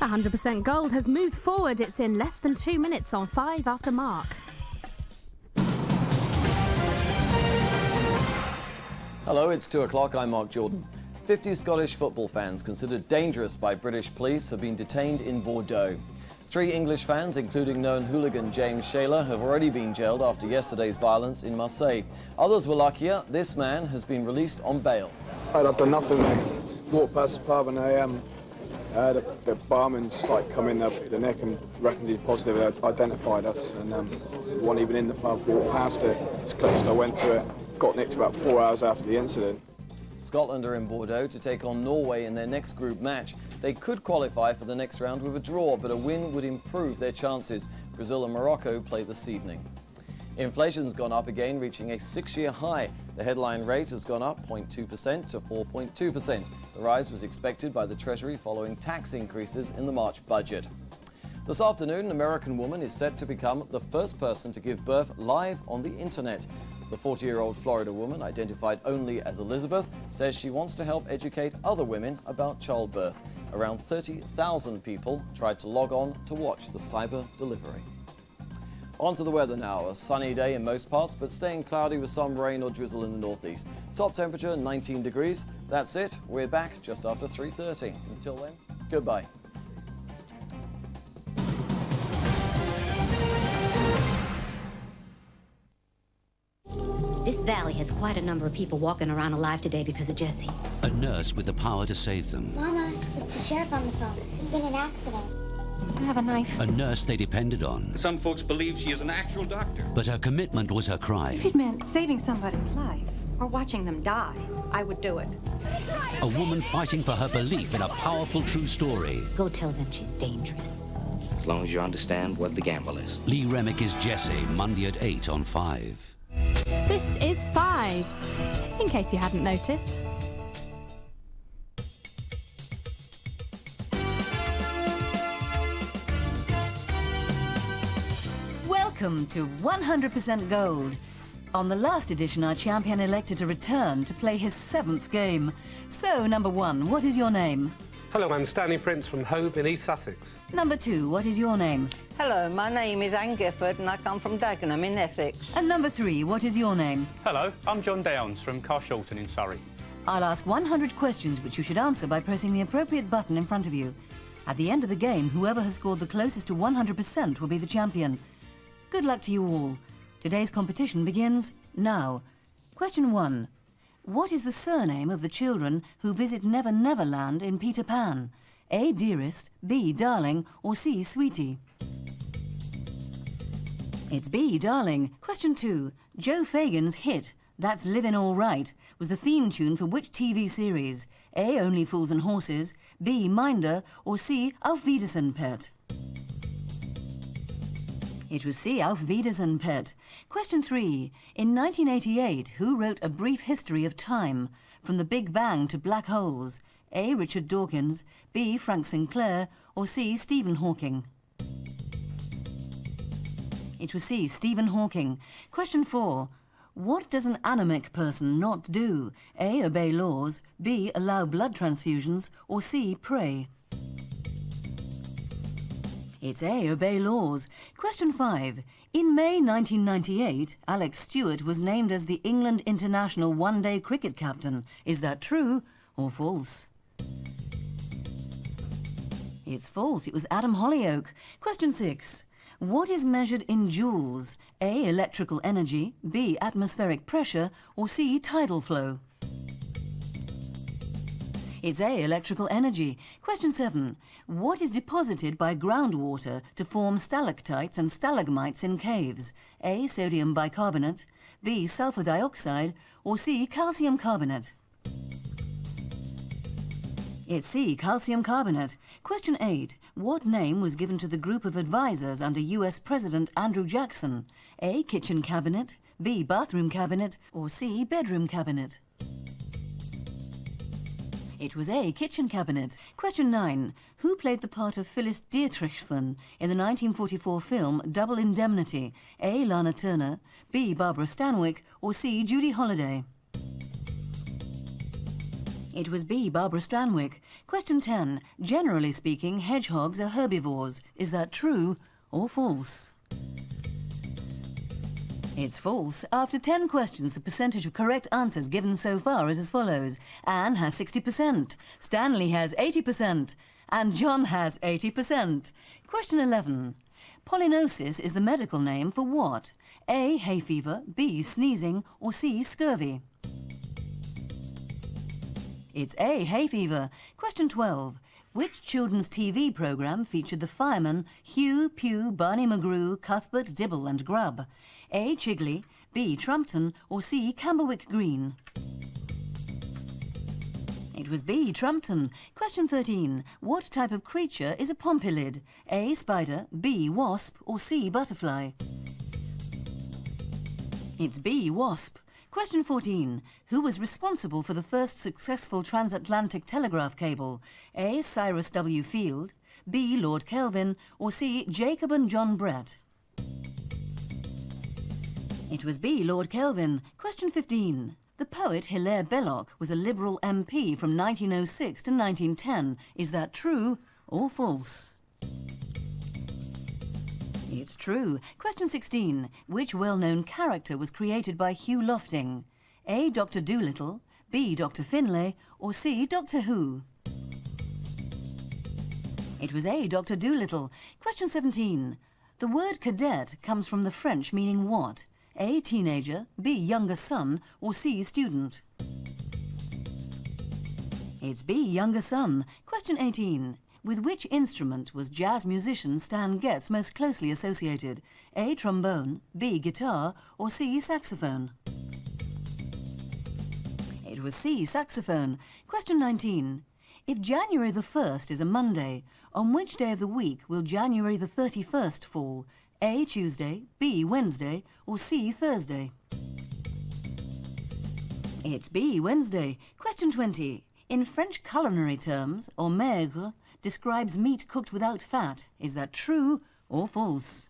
100% Gold has moved forward. It's in less than 2 minutes on 5 after Mark. Hello, it's 2 o'clock. I'm Mark Jordan. 50 Scottish football fans considered dangerous by British police have been detained in Bordeaux. 3 English fans, including known hooligan James Shaler, have already been jailed after yesterday's violence in Marseille. Others were luckier. This man has been released on bail. I've done nothing, mate. Walked past the pub and the barman's like come in the neck and reckons he's positive, identified us, and one even in the pub walked past it as close as I went to it. Got nicked about 4 hours after the incident. Scotland are in Bordeaux to take on Norway in their next group match. They could qualify for the next round with a draw, but a win would improve their chances. Brazil and Morocco play this evening. Inflation's gone up again, reaching a 6-year high. The headline rate has gone up 0.2% to 4.2%. The rise was expected by the Treasury following tax increases in the March budget. This afternoon, an American woman is set to become the first person to give birth live on the internet. The 40-year-old Florida woman, identified only as Elizabeth, says she wants to help educate other women about childbirth. Around 30,000 people tried to log on to watch the cyber delivery. On to the weather now. A sunny day in most parts, but staying cloudy with some rain or drizzle in the northeast. Top temperature 19 degrees. That's it. We're back just after 3:30. Until then, goodbye. This valley has quite a number of people walking around alive today because of Jesse. A nurse with the power to save them. Mama, it's the sheriff on the phone. There's been an accident. I have a knife. A nurse they depended on. Some folks believe she is an actual doctor. But her commitment was her crime. If it meant saving somebody's life or watching them die, I would do it. A woman fighting for her belief in a powerful true story. Go tell them she's dangerous. As long as you understand what the gamble is. Lee Remick is Jesse, Monday at 8 on 5. This is 5, in case you hadn't noticed. Welcome to 100% Gold. On the last edition, our champion elected to return to play his 7th game. So, number 1, what is your name? Hello, I'm Stanley Prince from Hove in East Sussex. Number 2, what is your name? Hello, my name is Anne Gifford and I come from Dagenham in Essex. And number 3, what is your name? Hello, I'm John Downs from Carshalton in Surrey. I'll ask 100 questions which you should answer by pressing the appropriate button in front of you. At the end of the game, whoever has scored the closest to 100% will be the champion. Good luck to you all. Today's competition begins now. Question 1. What is the surname of the children who visit Never Never Land in Peter Pan? A. Dearest, B. Darling, or C. Sweetie? It's B. Darling. Question 2. Joe Fagan's hit, That's Livin' All Right, was the theme tune for which TV series? A. Only Fools and Horses, B. Minder, or C. Auf Wiedersehen, Pet? It was C. Auf Wiedersehen, Pet. Question 3. In 1988, who wrote A Brief History of Time, From the Big Bang to Black Holes? A. Richard Dawkins, B. Frank Sinclair, or C. Stephen Hawking? It was C. Stephen Hawking. Question 4. What does an anemic person not do? A. Obey laws, B. Allow blood transfusions, or C. Pray? It's A. Obey laws. Question 5. In May 1998, Alex Stewart was named as the England international one-day cricket captain. Is that true or false? It's false. It was Adam Hollyoake. Question 6. What is measured in joules? A. Electrical energy, B. Atmospheric pressure, or C. Tidal flow? It's A. Electrical energy. Question 7. What is deposited by groundwater to form stalactites and stalagmites in caves? A. Sodium bicarbonate, B. Sulfur dioxide, or C. Calcium carbonate? It's C. Calcium carbonate. Question 8. What name was given to the group of advisors under US President Andrew Jackson? A. Kitchen cabinet, B. Bathroom cabinet, or C. Bedroom cabinet? It was A. Kitchen cabinet. Question 9. Who played the part of Phyllis Dietrichson in the 1944 film Double Indemnity? A. Lana Turner, B. Barbara Stanwyck, or C. Judy Holliday? It was B. Barbara Stanwyck. Question 10. Generally speaking, hedgehogs are herbivores. Is that true or false? It's false. After 10 questions, the percentage of correct answers given so far is as follows. Anne has 60%, Stanley has 80%, and John has 80%. Question 11. Pollinosis is the medical name for what? A. Hay fever, B. Sneezing, or C. Scurvy? It's A. Hay fever. Question 12. Which children's TV programme featured the firemen Hugh, Pugh, Barney McGrew, Cuthbert, Dibble and Grubb? A. Chigley, B. Trumpton, or C. Camberwick Green? It was B. Trumpton. Question 13. What type of creature is a pompilid? A. Spider, B. Wasp, or C. Butterfly? It's B. Wasp. Question 14. Who was responsible for the first successful transatlantic telegraph cable? A. Cyrus W. Field, B. Lord Kelvin, or C. Jacob and John Brett? It was B. Lord Kelvin. Question 15. The poet Hilaire Belloc was a Liberal MP from 1906 to 1910. Is that true or false? It's true. Question 16. Which well-known character was created by Hugh Lofting? A. Dr. Dolittle, B. Dr. Finlay, or C. Doctor Who? It was A. Dr. Dolittle. Question 17. The word cadet comes from the French meaning what? A. Teenager, B. Younger son, or C. Student? It's B. Younger son. Question 18. With which instrument was jazz musician Stan Getz most closely associated? A. Trombone, B. Guitar, or C. Saxophone? It was C. Saxophone. Question 19. If January the 1st is a Monday, on which day of the week will January the 31st fall? A. Tuesday, B. Wednesday, or C. Thursday? It's B. Wednesday. Question 20. In French culinary terms, au maigre describes meat cooked without fat. Is that true or false?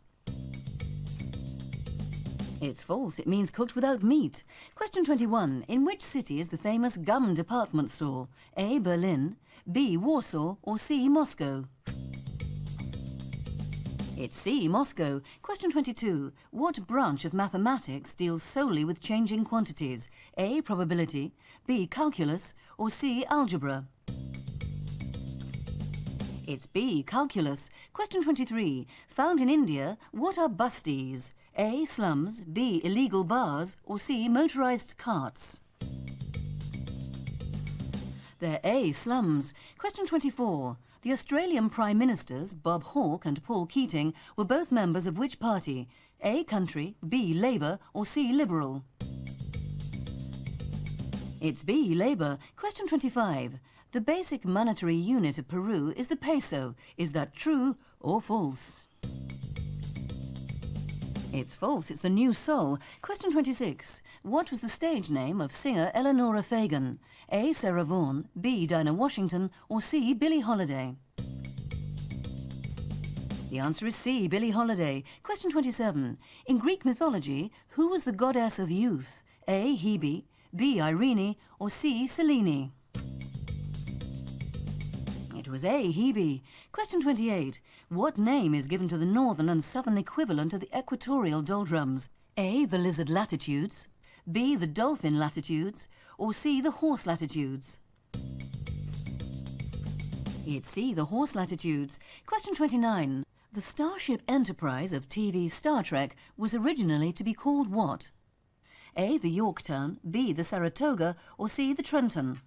It's false. It means cooked without meat. Question 21. In which city is the famous gum department store? A. Berlin, B. Warsaw, or C. Moscow? It's C. Moscow. Question 22. What branch of mathematics deals solely with changing quantities? A. Probability, B. Calculus, or C. Algebra? It's B. Calculus. Question 23. Found in India, what are busties? A. Slums, B. Illegal bars, or C. Motorised carts? They're A. Slums. Question 24. The Australian Prime Ministers, Bob Hawke and Paul Keating, were both members of which party? A. Country, B. Labour, or C. Liberal? It's B. Labour. Question 25. The basic monetary unit of Peru is the peso. Is that true or false? It's false. It's the new sol. Question 26. What was the stage name of singer Eleanor Fagan? A. Sarah Vaughan, B. Dinah Washington, or C. Billie Holiday? The answer is C. Billie Holiday. Question 27. In Greek mythology, who was the goddess of youth? A. Hebe, B. Irene, or C. Selene? It was A. Hebe. Question 28. What name is given to the northern and southern equivalent of the equatorial doldrums? A. The lizard latitudes, B. The dolphin latitudes, or C. The horse latitudes? It's C. The horse latitudes. Question 29. The Starship Enterprise of TV Star Trek was originally to be called what? A. The Yorktown, B. The Saratoga, or C. The Trenton?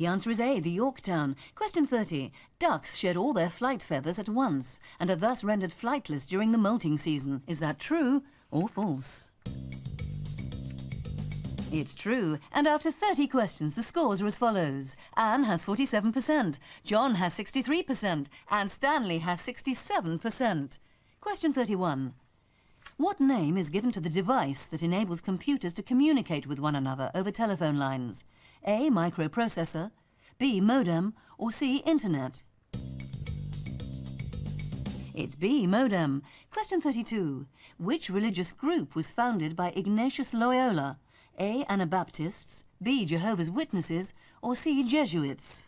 The answer is A. The Yorktown. Question 30. Ducks shed all their flight feathers at once and are thus rendered flightless during the molting season. Is that true or false? It's true. And after 30 questions, the scores are as follows. Anne has 47%, John has 63%, and Stanley has 67%. Question 31. What name is given to the device that enables computers to communicate with one another over telephone lines? A. Microprocessor, B. Modem, or C. Internet? It's B. Modem. Question 32. Which religious group was founded by Ignatius Loyola? A. Anabaptists, B. Jehovah's Witnesses, or C. Jesuits?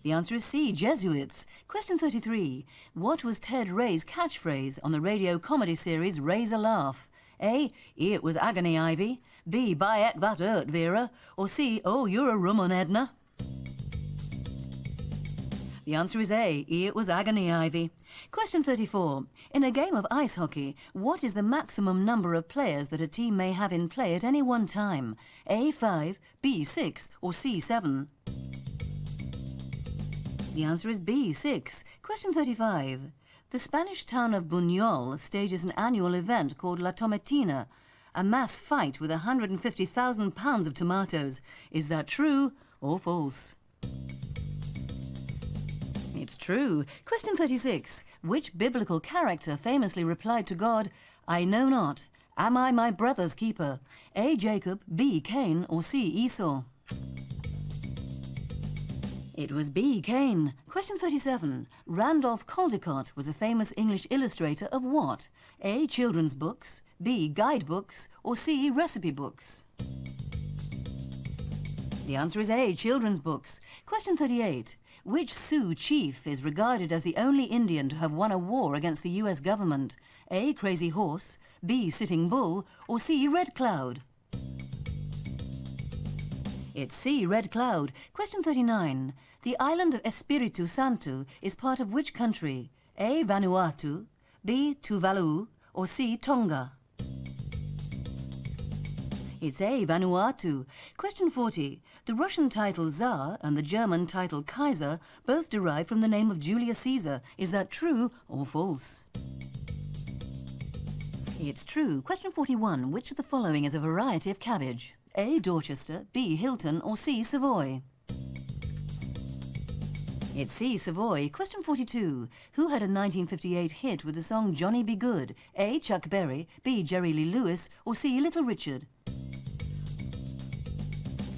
The answer is C. Jesuits. Question 33. What was Ted Ray's catchphrase on the radio comedy series Raise a Laugh? A. It was agony, Ivy. B. By heck, that hurt, Vera. Or C. Oh, you're a rum un, Edna. The answer is A. It was agony, Ivy. Question 34. In a game of ice hockey, what is the maximum number of players that a team may have in play at any one time? A. 5, B. 6, or C. 7? The answer is B. 6. Question 35. The Spanish town of Buñol stages an annual event called La Tomatina, a mass fight with 150,000 pounds of tomatoes. Is that true or false? It's true. Question 36. Which biblical character famously replied to God, I know not, am I my brother's keeper? A. Jacob, B. Cain, or C. Esau? It was B. Cain. Question 37. Randolph Caldecott was a famous English illustrator of what? A. Children's books, B. Guidebooks, or C. Recipe books? The answer is A. Children's books. Question 38. Which Sioux chief is regarded as the only Indian to have won a war against the US government? A. Crazy Horse, B. Sitting Bull, or C. Red Cloud? It's C. Red Cloud. Question 39. The island of Espiritu Santo is part of which country? A. Vanuatu, B. Tuvalu, or C. Tonga? It's A. Vanuatu. Question 40. The Russian title Tsar and the German title Kaiser both derive from the name of Julius Caesar. Is that true or false? It's true. Question 41. Which of the following is a variety of cabbage? A. Dorchester, B. Hilton, or C. Savoy? It's C. Savoy. Question 42. Who had a 1958 hit with the song Johnny Be Good? A. Chuck Berry, B. Jerry Lee Lewis, or C. Little Richard?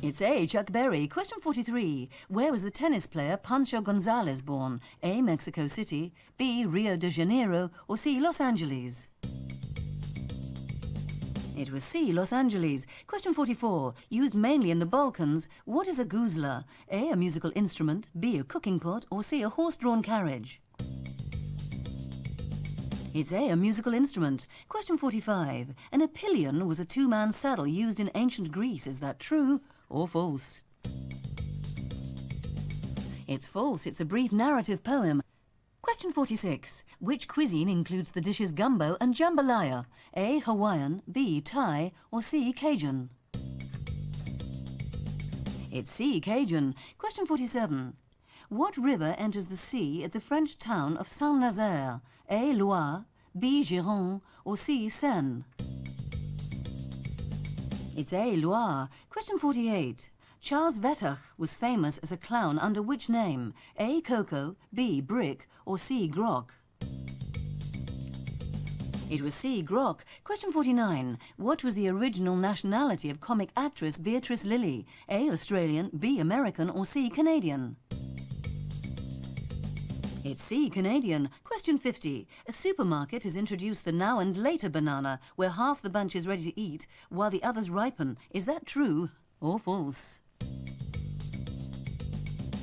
It's A. Chuck Berry. Question 43. Where was the tennis player Pancho Gonzalez born? A. Mexico City, B. Rio de Janeiro, or C. Los Angeles? It was C. Los Angeles. Question 44. Used mainly in the Balkans, what is a guzla? A. A musical instrument, B. A cooking pot, or C. A horse-drawn carriage? It's A. A musical instrument. Question 45. An epillion was a two-man saddle used in ancient Greece. Is that true or false? It's false. It's a brief narrative poem. Question 46. Which cuisine includes the dishes gumbo and jambalaya? A. Hawaiian, B. Thai, or C. Cajun? It's C. Cajun. Question 47. What river enters the sea at the French town of Saint-Nazaire? A. Loire, B. Gironde, or C. Seine? It's A. Loire. Question 48. Charles Vettach was famous as a clown under which name? A. Coco, B. Brick, or C. Grok? It was C. Grok. Question 49. What was the original nationality of comic actress Beatrice Lillie? A. Australian, B. American, or C. Canadian? It's C. Canadian. Question 50. A supermarket has introduced the now and later banana, where half the bunch is ready to eat while the others ripen. Is that true or false?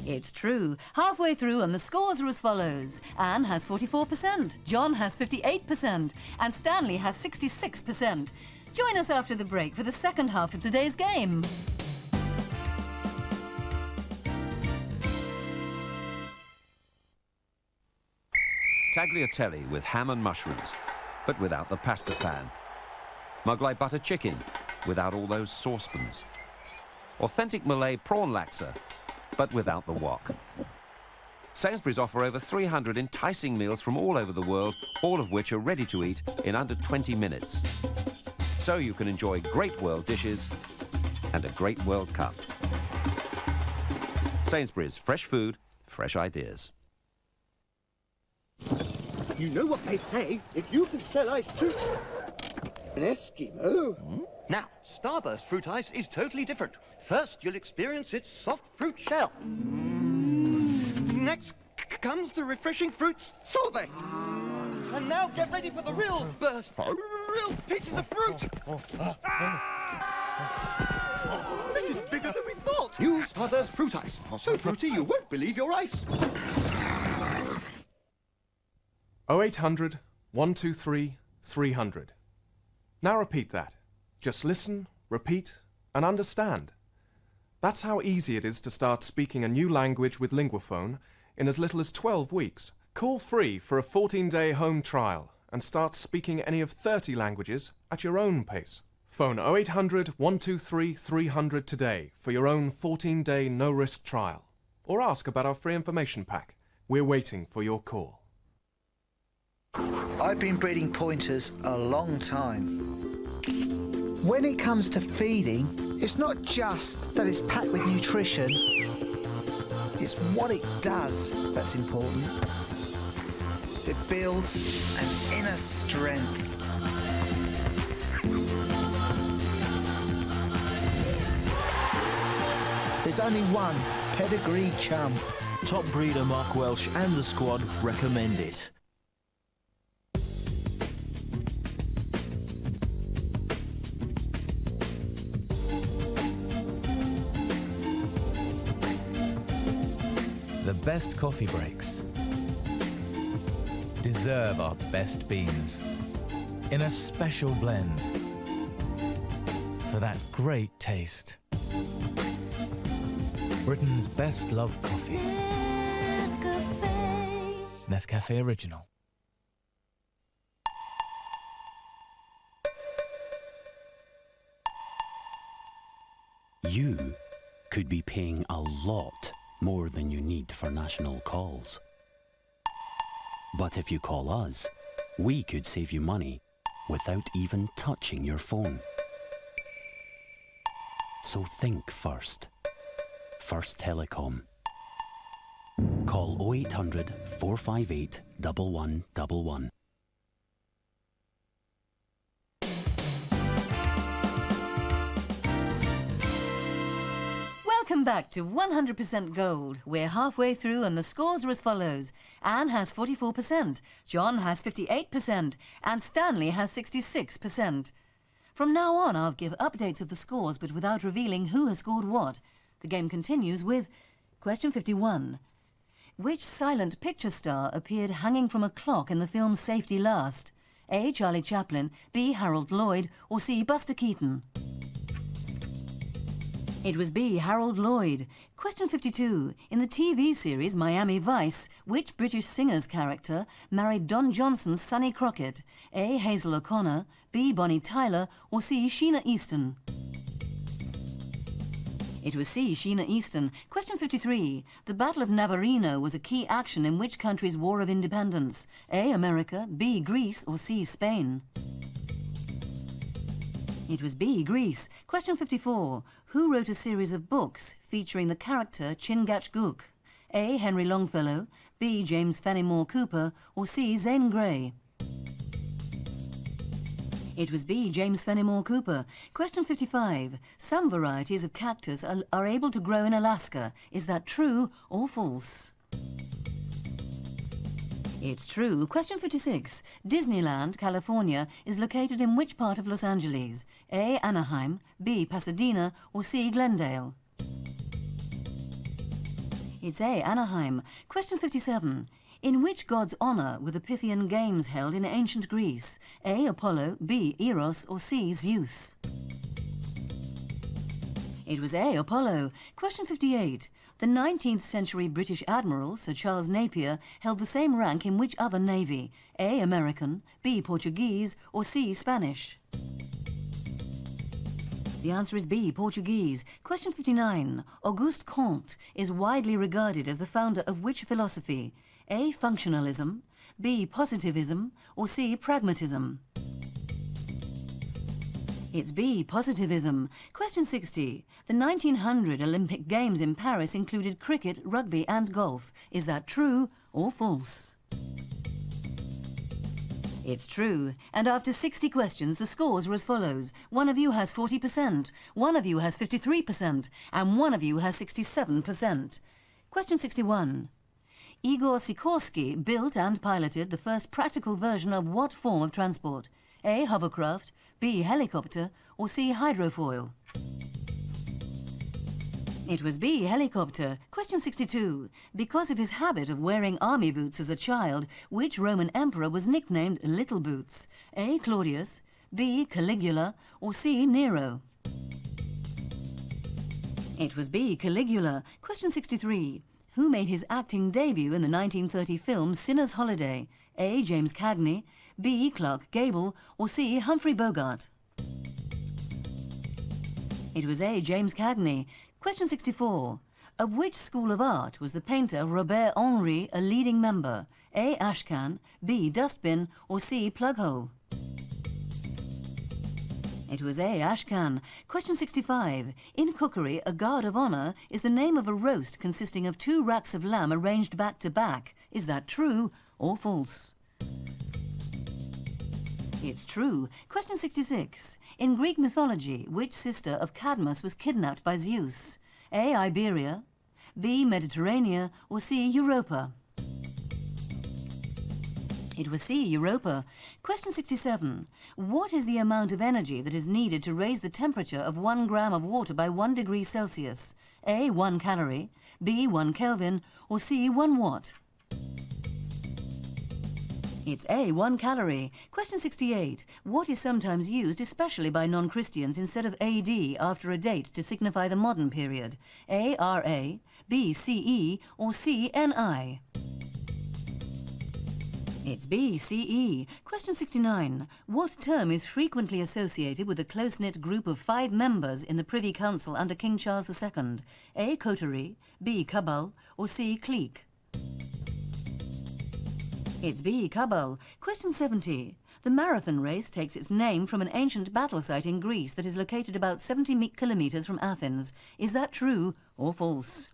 It's true. Halfway through, and the scores are as follows. Anne has 44%, John has 58%, and Stanley has 66%. Join us after the break for the second half of today's game. Tagliatelle with ham and mushrooms, but without the pasta pan. Mughlai butter chicken, without all those saucepans. Authentic Malay prawn laksa, but without the wok. Sainsbury's offer over 300 enticing meals from all over the world, all of which are ready to eat in under 20 minutes. So you can enjoy great world dishes and a great World Cup. Sainsbury's, fresh food, fresh ideas. You know what they say, if you can sell ice to an Eskimo... Now, Starburst fruit ice is totally different. First, you'll experience its soft fruit shell. Next comes the refreshing fruit sorbet. And now get ready for the real burst. cereal! It is a fruit! This is bigger than we thought! New Starburst Fruit Ice. So fruity you won't believe your ice. 0800 123 300. Now repeat that. Just listen, repeat, and understand. That's how easy it is to start speaking a new language with Linguaphone in as little as 12 weeks. Call free for a 14-day home trial and start speaking any of 30 languages at your own pace. Phone 0800 123 300 today for your own 14-day no-risk trial. Or ask about our free information pack. We're waiting for your call. I've been breeding pointers a long time. When it comes to feeding, it's not just that it's packed with nutrition, it's what it does that's important. It builds an inner strength. There's only one pedigree chum. Top breeder Mark Welsh and the squad recommend it. The best coffee breaks deserve our best beans in a special blend for that great taste. Britain's best loved coffee. Nescafe Original. You could be paying a lot more than you need for national calls. But if you call us, we could save you money without even touching your phone. So think first. First Telecom. Call 0800 458 1111. Welcome back to 100% Gold. We're halfway through and the scores are as follows. Anne has 44%, John has 58%, and Stanley has 66%. From now on, I'll give updates of the scores, but without revealing who has scored what. The game continues with question 51. Which silent picture star appeared hanging from a clock in the film Safety Last? A. Charlie Chaplin, B. Harold Lloyd, or C. Buster Keaton? It was B. Harold Lloyd. Question 52. In the TV series Miami Vice, which British singer's character married Don Johnson's Sonny Crockett? A. Hazel O'Connor, B. Bonnie Tyler, or C. Sheena Easton? It was C. Sheena Easton. Question 53. The Battle of Navarino was a key action in which country's War of Independence? A. America, B. Greece, or C. Spain? It was B. Greece. Question 54. Who wrote a series of books featuring the character Chingachgook? A. Henry Longfellow, B. James Fenimore Cooper, or C. Zane Grey? It was B. James Fenimore Cooper. Question 55. Some varieties of cactus are able to grow in Alaska. Is that true or false? It's true. Question 56. Disneyland, California, is located in which part of Los Angeles? A. Anaheim, B. Pasadena, or C. Glendale? It's A. Anaheim. Question 57. In which god's honour were the Pythian Games held in ancient Greece? A. Apollo, B. Eros, or C. Zeus? It was A. Apollo. Question 58. The 19th century British Admiral, Sir Charles Napier, held the same rank in which other navy? A. American, B. Portuguese, or C. Spanish? The answer is B. Portuguese. Question 59. Auguste Comte is widely regarded as the founder of which philosophy? A. Functionalism, B. Positivism, or C. Pragmatism? It's B. Positivism. Question 60. The 1900 Olympic Games in Paris included cricket, rugby and golf. Is that true or false? It's true. And after 60 questions, the scores were as follows. One of you has 40%, one of you has 53%, and one of you has 67%. Question 61. Igor Sikorsky built and piloted the first practical version of what form of transport? A. Hovercraft, B. Helicopter, or C. Hydrofoil? It was B. Helicopter. Question 62. Because of his habit of wearing army boots as a child, which Roman emperor was nicknamed Little Boots? A. Claudius, B. Caligula, or C. Nero? It was B. Caligula. Question 63. Who made his acting debut in the 1930 film Sinner's Holiday? A. James Cagney, B. Clark Gable, or C. Humphrey Bogart? It was A. James Cagney. Question 64. Of which school of art was the painter Robert Henri a leading member? A. Ashcan, B. Dustbin, or C. Plughole? It was A. Ashcan. Question 65. In cookery, a guard of honour is the name of a roast consisting of 2 racks of lamb arranged back to back. Is that true or false? It's true. Question 66. In Greek mythology, which sister of Cadmus was kidnapped by Zeus? A. Iberia, B. Mediterranea, or C. Europa? It was C. Europa. Question 67. What is the amount of energy that is needed to raise the temperature of 1 gram of water by 1 degree Celsius? A. 1 calorie, B. 1 Kelvin, or C. 1 watt? It's A. 1 calorie. Question 68. What is sometimes used, especially by non-Christians, instead of AD after a date to signify the modern period? A. RA, B. CE, or C. NI? It's B. CE. Question 69. What term is frequently associated with a close-knit group of 5 members in the Privy Council under King Charles II? A. Coterie, B. Cabal, or C. Clique? It's B. Cabal. Question 70. The marathon race takes its name from an ancient battle site in Greece that is located about 70 kilometres from Athens. Is that true or false?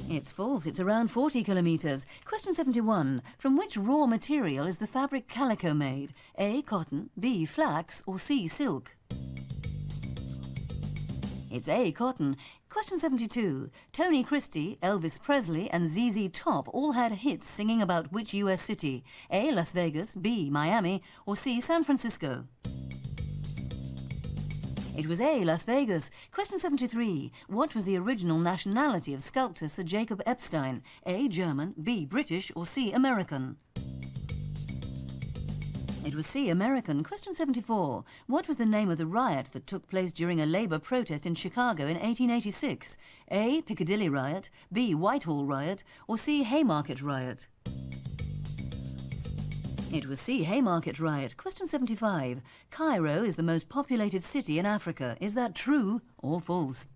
It's false. It's around 40 kilometres. Question 71. From which raw material is the fabric calico made? A. Cotton, B. Flax, or C. Silk? It's A. Cotton. Question 72. Tony Christie, Elvis Presley, and ZZ Top all had hits singing about which U.S. city? A. Las Vegas, B. Miami, or C. San Francisco? It was A. Las Vegas. Question 73. What was the original nationality of sculptor Sir Jacob Epstein? A. German, B. British, or C. American? It was C. American. Question 74. What was the name of the riot that took place during a Labour protest in Chicago in 1886? A. Piccadilly Riot, B. Whitehall Riot, or C. Haymarket Riot? It was C. Haymarket Riot. Question 75. Cairo is the most populated city in Africa. Is that true or false?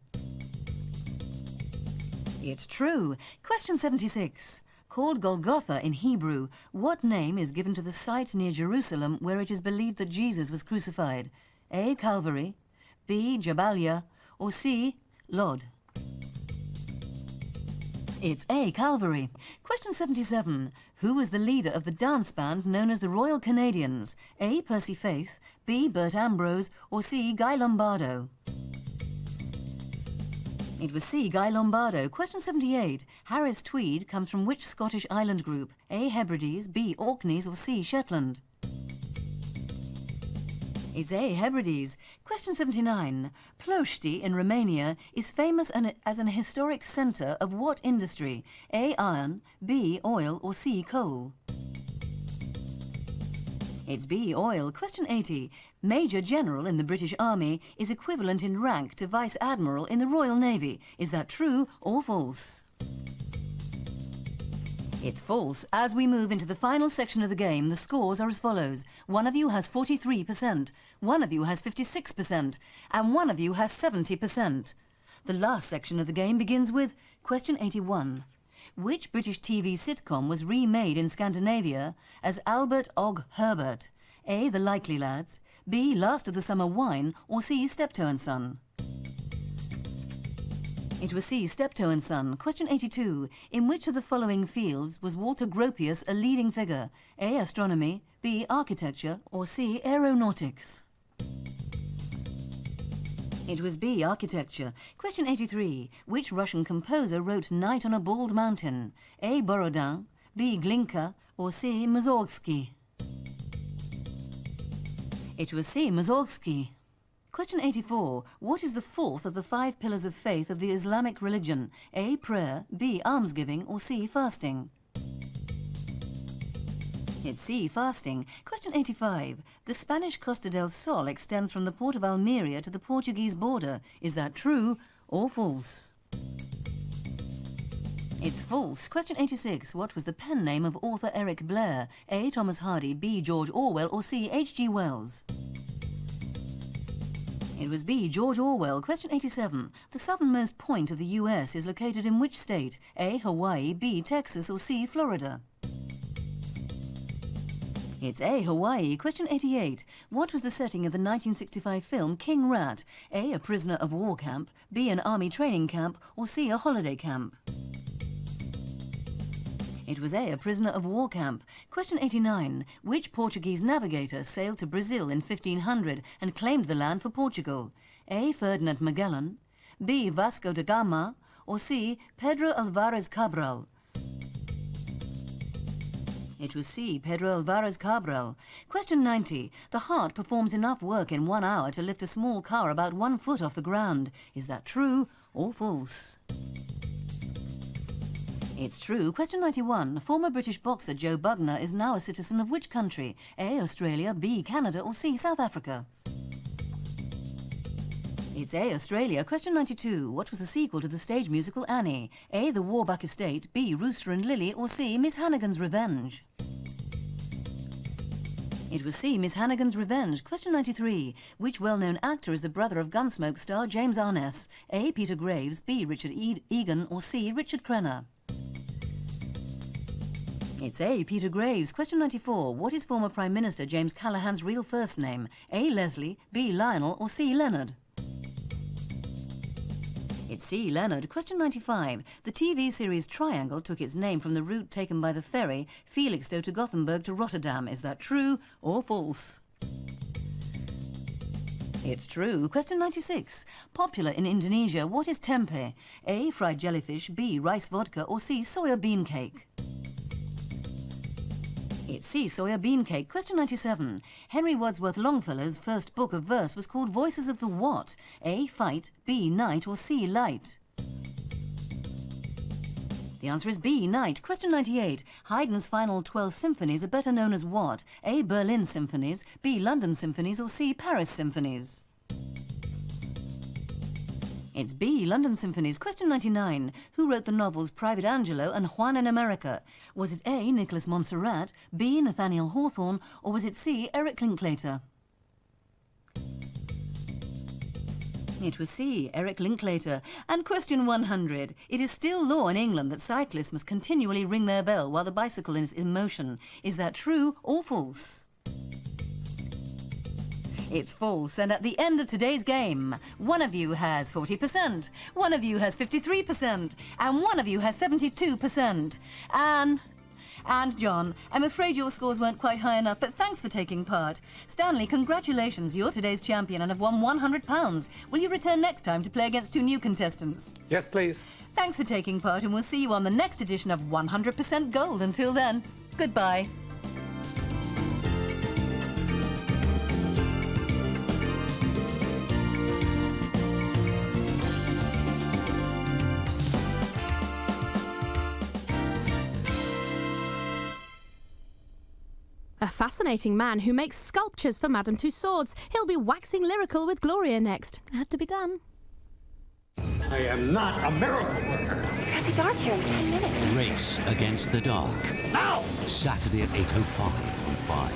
It's true. Question 76. Called Golgotha in Hebrew, what name is given to the site near Jerusalem where it is believed that Jesus was crucified? A. Calvary, B. Jabalia, or C. Lod? It's A. Calvary. Question 77. Who was the leader of the dance band known as the Royal Canadians? A. Percy Faith, B. Bert Ambrose, or C. Guy Lombardo? It was C. Guy Lombardo. Question 78. Harris Tweed comes from which Scottish island group? A. Hebrides, B. Orkneys, or C. Shetland? It's A. Hebrides. Question 79. Ploiești in Romania is famous as an historic centre of what industry? A. Iron, B. Oil, or C. Coal? It's B. Oil. Question 80. Major General in the British Army is equivalent in rank to Vice Admiral in the Royal Navy. Is that true or false? It's false. As we move into the final section of the game, the scores are as follows. One of you has 43%, one of you has 56%, and one of you has 70%. The last section of the game begins with question 81. Which British TV sitcom was remade in Scandinavia as Albert Og Herbert? A. The Likely Lads, B. Last of the Summer Wine, or C. Steptoe and Son? It was C. Steptoe and Son. Question 82. In which of the following fields was Walter Gropius a leading figure? A. Astronomy, B. Architecture, or C. Aeronautics? It was B. Architecture. Question 83. Which Russian composer wrote Night on a Bald Mountain? A. Borodin, B. Glinka, or C. Mussorgsky? It was C. Mussorgsky. Question 84. What is the fourth of the 5 pillars of faith of the Islamic religion? A. Prayer, B. Almsgiving, or C. Fasting? It's C. Fasting. Question 85. The Spanish Costa del Sol extends from the port of Almeria to the Portuguese border. Is that true or false? It's false. Question 86. What was the pen name of author Eric Blair? A. Thomas Hardy, B. George Orwell, or C. H.G. Wells? It was B. George Orwell. Question 87. The southernmost point of the U.S. is located in which state? A. Hawaii, B. Texas, or C. Florida? It's A. Hawaii. Question 88. What was the setting of the 1965 film King Rat? A. A prisoner of war camp, B. An army training camp, or C. A holiday camp? It was A. A prisoner of war camp. Question 89. Which Portuguese navigator sailed to Brazil in 1500 and claimed the land for Portugal? A. Ferdinand Magellan, B. Vasco da Gama, or C. Pedro Alvarez Cabral? It was C. Pedro Alvarez Cabral. Question 90. The heart performs enough work in 1 hour to lift a small car about 1 foot off the ground. Is that true or false? It's true. Question 91. Former British boxer Joe Bugner is now a citizen of which country? A. Australia, B. Canada, or C. South Africa? It's A. Australia. Question 92. What was the sequel to the stage musical Annie? A. The Warbuck Estate, B. Rooster and Lily, or C. Miss Hannigan's Revenge? It was C. Miss Hannigan's Revenge. Question 93. Which well-known actor is the brother of Gunsmoke star James Arness? A. Peter Graves, B. Richard Egan, or C. Richard Crenna? It's A. Peter Graves. Question 94. What is former Prime Minister James Callaghan's real first name? A. Leslie, B. Lionel, or C. Leonard? It's C. Leonard. Question 95. The TV series Triangle took its name from the route taken by the ferry Felixstowe to Gothenburg to Rotterdam. Is that true or false? It's true. Question 96. Popular in Indonesia, what is tempeh? A. Fried jellyfish, B. Rice vodka, or C. Soya bean cake? It's C. Soya bean cake. Question 97. Henry Wadsworth Longfellow's first book of verse was called Voices of the What? A. Fight, B. Night, or C. Light? The answer is B. Night. Question 98. Haydn's final 12 symphonies are better known as what? A. Berlin Symphonies, B. London Symphonies, or C. Paris Symphonies? It's B. London Symphonies. Question 99. Who wrote the novels Private Angelo and Juan in America? Was it A. Nicholas Montserrat, B. Nathaniel Hawthorne, or was it C. Eric Linklater? It was C. Eric Linklater. And question 100. It is still law in England that cyclists must continually ring their bell while the bicycle is in motion. Is that true or false? It's false, and at the end of today's game, one of you has 40%, one of you has 53%, and one of you has 72%. And John, I'm afraid your scores weren't quite high enough, but thanks for taking part. Stanley, congratulations, you're today's champion and have won £100. Will you return next time to play against 2 new contestants? Yes, please. Thanks for taking part, and we'll see you on the next edition of 100% Gold. Until then, goodbye. A fascinating man who makes sculptures for Madame Tussauds. He'll be waxing lyrical with Gloria next. Had to be done. I am not a miracle worker. It's gonna be dark here in 10 minutes. Race Against the Dark. Now! Saturday at 8:05 on 5.